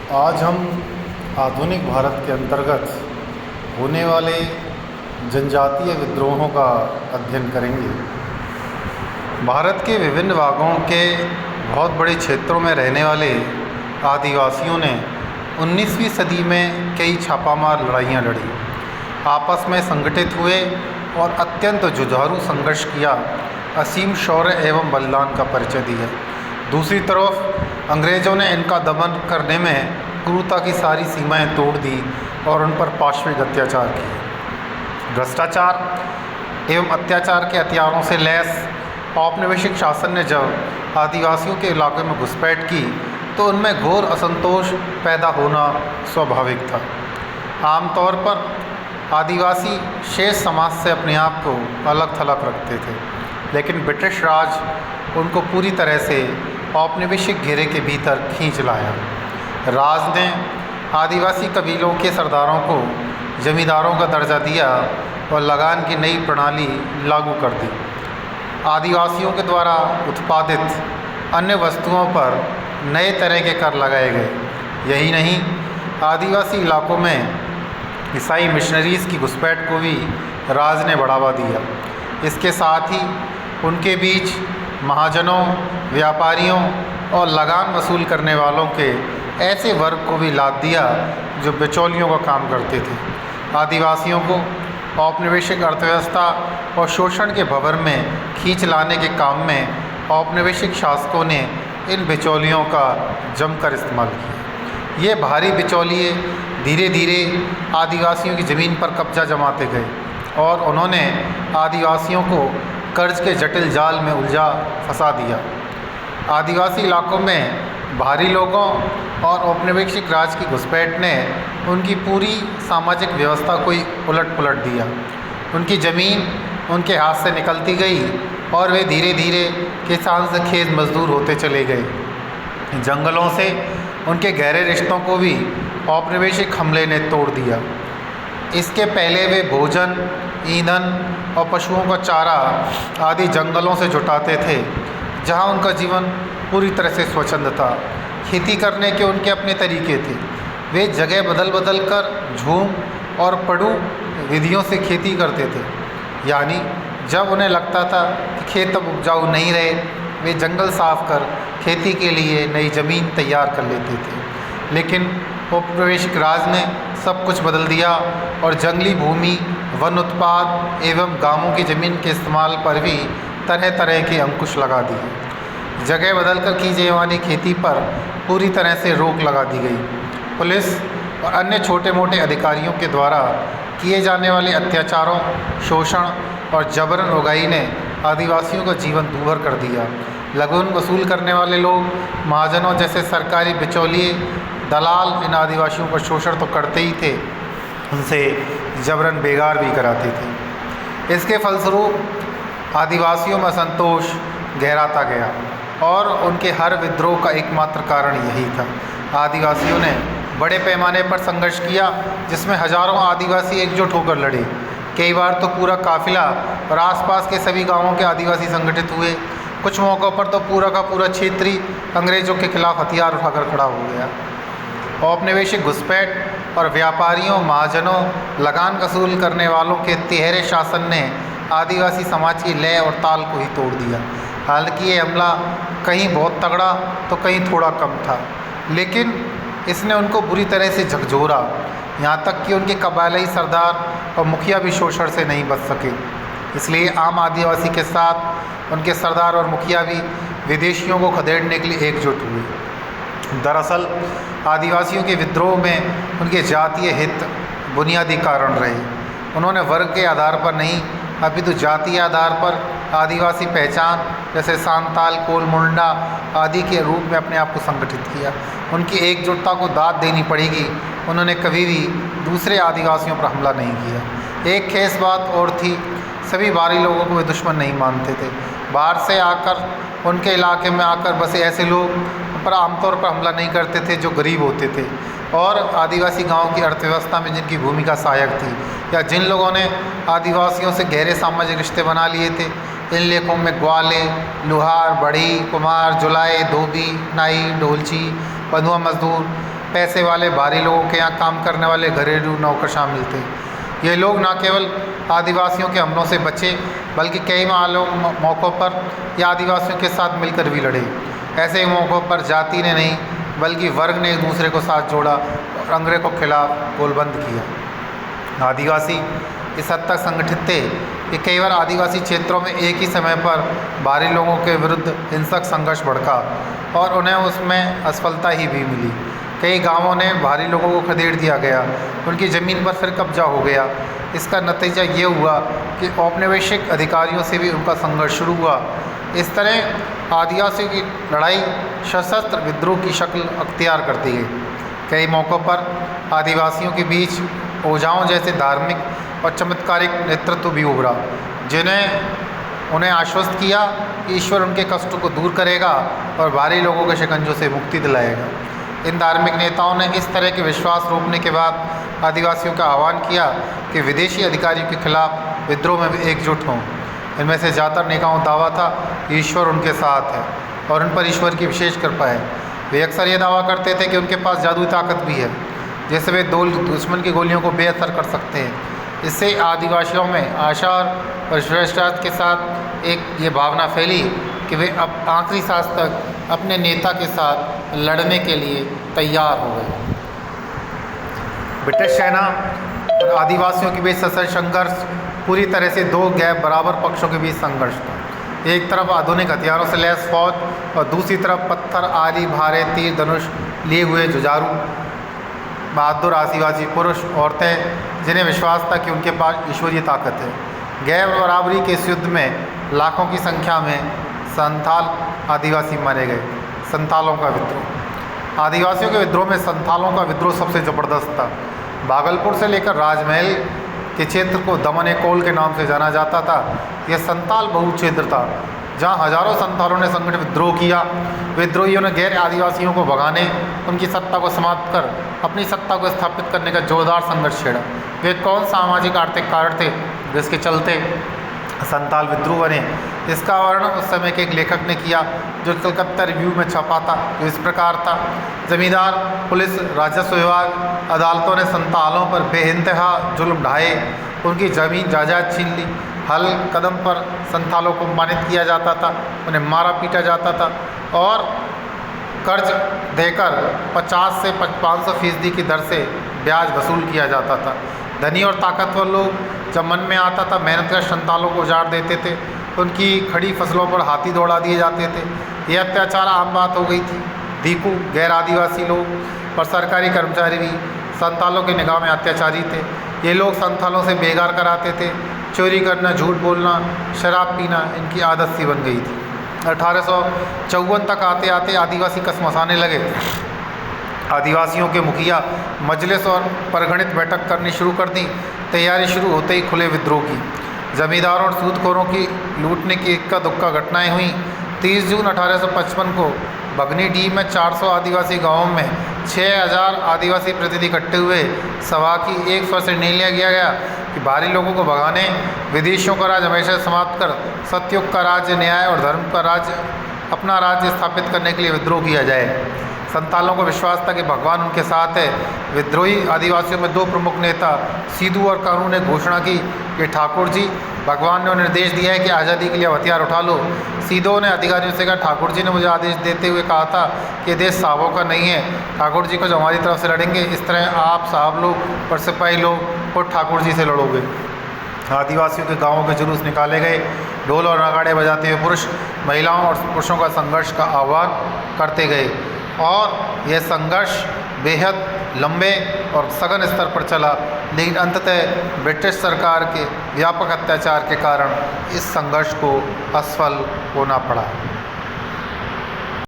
आज हम आधुनिक भारत के अंतर्गत होने वाले जनजातीय विद्रोहों का अध्ययन करेंगे। भारत के विभिन्न भागों के बहुत बड़े क्षेत्रों में रहने वाले आदिवासियों ने 19वीं सदी में कई छापामार लड़ाइयाँ लड़ी, आपस में संगठित हुए और अत्यंत जुझारू संघर्ष किया, असीम शौर्य एवं बलिदान का परिचय दिया। दूसरी तरफ अंग्रेज़ों ने इनका दमन करने में क्रूरता की सारी सीमाएं तोड़ दी और उन पर पाशविक अत्याचार किए। भ्रष्टाचार एवं अत्याचार के हथियारों से लैस औपनिवेशिक शासन ने जब आदिवासियों के इलाके में घुसपैठ की तो उनमें घोर असंतोष पैदा होना स्वाभाविक था। आमतौर पर आदिवासी शेष समाज से अपने आप को अलग थलग रखते थे, लेकिन ब्रिटिश राज उनको पूरी तरह से औपनिवेशिक घेरे के भीतर खींच लाया। राज ने आदिवासी कबीलों के सरदारों को जमींदारों का दर्जा दिया और लगान की नई प्रणाली लागू कर दी। आदिवासियों के द्वारा उत्पादित अन्य वस्तुओं पर नए तरह के कर लगाए गए। यही नहीं, आदिवासी इलाकों में ईसाई मिशनरीज़ की घुसपैठ को भी राज ने बढ़ावा दिया। इसके साथ ही उनके बीच महाजनों, व्यापारियों और लगान वसूल करने वालों के ऐसे वर्ग को भी लाद दिया जो बिचौलियों का काम करते थे। आदिवासियों को औपनिवेशिक अर्थव्यवस्था और शोषण के भंवर में खींच लाने के काम में औपनिवेशिक शासकों ने इन बिचौलियों का जमकर इस्तेमाल किया। ये भारी बिचौलिए धीरे धीरे आदिवासियों की ज़मीन पर कब्जा जमाते गए और उन्होंने आदिवासियों को कर्ज के जटिल जाल में उलझा फंसा दिया। आदिवासी इलाकों में भारी लोगों और औपनिवेशिक राज की घुसपैठ ने उनकी पूरी सामाजिक व्यवस्था को ही उलट पुलट दिया। उनकी ज़मीन उनके हाथ से निकलती गई और वे धीरे धीरे किसान से खेत मजदूर होते चले गए। जंगलों से उनके गहरे रिश्तों को भी औपनिवेशिक हमले ने तोड़ दिया। इसके पहले वे भोजन, ईंधन और पशुओं का चारा आदि जंगलों से जुटाते थे, जहां उनका जीवन पूरी तरह से स्वच्छंद था। खेती करने के उनके अपने तरीके थे। वे जगह बदल बदल कर झूम और पड़ू विधियों से खेती करते थे। यानी जब उन्हें लगता था कि खेत अब उपजाऊ नहीं रहे, वे जंगल साफ कर खेती के लिए नई ज़मीन तैयार कर लेते थे। लेकिन औपनिवेशिक राज ने सब कुछ बदल दिया और जंगली भूमि, वन उत्पाद एवं गांवों की ज़मीन के इस्तेमाल पर भी तरह तरह के अंकुश लगा दिए। जगह बदल कर की जाने वाली खेती पर पूरी तरह से रोक लगा दी गई। पुलिस और अन्य छोटे मोटे अधिकारियों के द्वारा किए जाने वाले अत्याचारों, शोषण और जबरन उगाही ने आदिवासियों का जीवन दूभर कर दिया। लगन वसूल करने वाले लोग, महाजनों जैसे सरकारी बिचौलिए, दलाल इन आदिवासियों का शोषण तो करते ही थे, उनसे जबरन बेगार भी कराते थे। इसके फलस्वरूप आदिवासियों में असंतोष गहराता गया और उनके हर विद्रोह का एकमात्र कारण यही था। आदिवासियों ने बड़े पैमाने पर संघर्ष किया, जिसमें हजारों आदिवासी एकजुट होकर लड़े। कई बार तो पूरा काफिला और आसपास के सभी गांवों के आदिवासी संगठित हुए। कुछ मौक़ों पर तो पूरा का पूरा क्षेत्र ही अंग्रेज़ों के खिलाफ हथियार उठाकर खड़ा हो गया। औपनिवेशिक घुसपैठ और व्यापारियों, महाजनों, लगान वसूल करने वालों के तिहरे शासन ने आदिवासी समाज की लय और ताल को ही तोड़ दिया। हालांकि ये हमला कहीं बहुत तगड़ा तो कहीं थोड़ा कम था, लेकिन इसने उनको बुरी तरह से झकझोरा, यहाँ तक कि उनके कबायली सरदार और मुखिया भी शोषण से नहीं बच सके। इसलिए आम आदिवासी के साथ उनके सरदार और मुखिया भी विदेशियों को खदेड़ने के लिए एकजुट हुए। दरअसल आदिवासियों के विद्रोह में उनके जातीय हित बुनियादी कारण रहे। उन्होंने वर्ग के आधार पर नहीं, अपितु जातीय आधार पर आदिवासी पहचान जैसे सांताल, कोल, मुंडा आदि के रूप में अपने आप को संगठित किया। उनकी एकजुटता को दाद देनी पड़ेगी। उन्होंने कभी भी दूसरे आदिवासियों पर हमला नहीं किया। एक खास बात और थी, सभी बाहरी लोगों को वे दुश्मन नहीं मानते थे। बाहर से आकर उनके इलाके में आकर बसे ऐसे लोग पर आमतौर पर हमला नहीं करते थे जो गरीब होते थे और आदिवासी गांव की अर्थव्यवस्था में जिनकी भूमिका सहायक थी, या जिन लोगों ने आदिवासियों से गहरे सामाजिक रिश्ते बना लिए थे। इन लेखों में ग्वाले, लुहार, बढ़ई, कुम्हार, जुलाए, धोबी, नाई, ढोलची, बंधुआ मजदूर, पैसे वाले बाहरी लोगों के यहाँ काम करने वाले घरेलू नौकर शामिल थे। ये लोग न केवल आदिवासियों के हमलों से बचे बल्कि कई मौक़ों पर ये आदिवासियों के साथ मिलकर भी लड़े। ऐसे ही मौक़ों पर जाति ने नहीं बल्कि वर्ग ने एक दूसरे को साथ जोड़ा और अंग्रेज़ों के खिलाफ गोलबंद किया। आदिवासी इस हद तक संगठित थे कि कई बार आदिवासी क्षेत्रों में एक ही समय पर बाहरी लोगों के विरुद्ध हिंसक संघर्ष भड़का और उन्हें उसमें असफलता ही भी मिली। कई गांवों ने बाहरी लोगों को खदेड़ दिया गया, उनकी ज़मीन पर फिर कब्जा हो गया। इसका नतीजा ये हुआ कि औपनिवेशिक अधिकारियों से भी उनका संघर्ष शुरू हुआ। इस तरह आदिवासियों की लड़ाई सशस्त्र विद्रोह की शक्ल अख्तियार करती गई। कई मौक़ों पर आदिवासियों के बीच ओझाओं जैसे धार्मिक और चमत्कारिक नेतृत्व भी उभरा, जिन्हें उन्हें आश्वस्त किया कि ईश्वर उनके कष्टों को दूर करेगा और बाहरी लोगों के शिकंजों से मुक्ति दिलाएगा। इन धार्मिक नेताओं ने इस तरह के विश्वास रोकने के बाद आदिवासियों का आह्वान किया कि विदेशी अधिकारियों के खिलाफ विद्रोह में एकजुट हों। इनमें से ज़्यादातर नेताओं दावा था कि ईश्वर उनके साथ है और उन पर ईश्वर की विशेष कृपा है। वे अक्सर ये दावा करते थे कि उनके पास जादुई ताकत भी है, जिससे वे दुश्मन की गोलियों को बेअसर कर सकते हैं। इससे आदिवासियों में आशा और विश्वास के साथ एक ये भावना फैली कि वे अब आखिरी सांस तक अपने नेता के साथ लड़ने के लिए तैयार हो गए। ब्रिटिश सेना और आदिवासियों के बीच सशस्त्र संघर्ष पूरी तरह से दो गैर बराबर पक्षों के बीच संघर्ष था। एक तरफ आधुनिक हथियारों से लैस फौज और दूसरी तरफ पत्थर आदि भारे तीर धनुष लिए हुए जुझारू बहादुर आदिवासी पुरुष औरतें, जिन्हें विश्वास था कि उनके पास ईश्वरीय ताकत है। गैर बराबरी के इस युद्ध में लाखों की संख्या में संथाल आदिवासी मारे गए। संथालों का विद्रोह। आदिवासियों के विद्रोह में संथालों का विद्रोह सबसे ज़बरदस्त था। भागलपुर से लेकर राजमहल के क्षेत्र को दमन कोल के नाम से जाना जाता था। यह संथाल बहु क्षेत्र था जहाँ हजारों संथालों ने संगठित विद्रोह किया। विद्रोहियों ने गैर आदिवासियों को भगाने, उनकी सत्ता को समाप्त कर अपनी सत्ता को स्थापित करने का जोरदार संघर्ष छेड़ा। वे कौन सामाजिक आर्थिक कारण थे जिसके चलते संथाल विद्रोह बने, इसका वर्णन उस समय के एक लेखक ने किया जो कलकत्ता रिव्यू में छपा था, जो इस प्रकार था। जमींदार, पुलिस, राजस्व विभाग, अदालतों ने संथालों पर बेइंतहा जुल्म ढाए, उनकी ज़मीन जायदाद छीन ली। हल कदम पर संथालों को अपमानित किया जाता था, उन्हें मारा पीटा जाता था और कर्ज देकर 50 से 500% की दर से ब्याज वसूल किया जाता था। धनी और ताकतवर लोग जब मन में आता था मेहनत कर संथालों को उजाड़ देते थे। उनकी खड़ी फसलों पर हाथी दौड़ा दिए जाते थे। यह अत्याचार आम बात हो गई थी। दीकू, गैर आदिवासी लोग और सरकारी कर्मचारी भी संथालों की निगाह में अत्याचारी थे। ये लोग संथालों से बेगार कराते थे। चोरी करना, झूठ बोलना, शराब पीना इनकी आदत सी बन गई थी। 1854 तक आते आते आदिवासी कसमसाने लगे। आदिवासियों के मुखिया मजलिस और परगणित बैठक करनी शुरू कर दी। तैयारी शुरू होते ही खुले विद्रोह की। जमींदारों और सूदखोरों की लूटने की इक्का दुक्का घटनाएं हुई। 30 जून 1855 को बगनी में 400 आदिवासी गांवों में 6000 आदिवासी प्रतिनिधि इकट्ठे हुए। सभा की एक स्वर से निर्णय लिया गया कि बाहरी लोगों को भगाने, विदेशियों का राज हमेशा समाप्त कर सत्युग का राज्य, न्याय और धर्म का राज्य, अपना राज्य स्थापित करने के लिए विद्रोह किया जाए। संथालों को विश्वास था कि भगवान उनके साथ है। विद्रोही आदिवासियों में 2 प्रमुख नेता सीधू और कानू ने घोषणा की कि ठाकुर जी, भगवान ने उन्हें निर्देश दिया है कि आज़ादी के लिए हथियार उठा लो। सीधू ने अधिकारियों से कहा, ठाकुर जी ने मुझे आदेश देते हुए कहा था कि ये देश साहबों का नहीं है। ठाकुर जी को जो हमारी तरफ से लड़ेंगे, इस तरह आप साहब लोग और सिपाही लोग और ठाकुर जी से लड़ोगे। आदिवासियों के गांवों के जुलूस निकाले गए। ढोल और नगाड़े बजाते हुए पुरुष महिलाओं और पुरुषों का संघर्ष का आह्वान करते गए और यह संघर्ष बेहद लंबे और सघन स्तर पर चला, लेकिन अंततः ब्रिटिश सरकार के व्यापक अत्याचार के कारण इस संघर्ष को असफल होना पड़ा।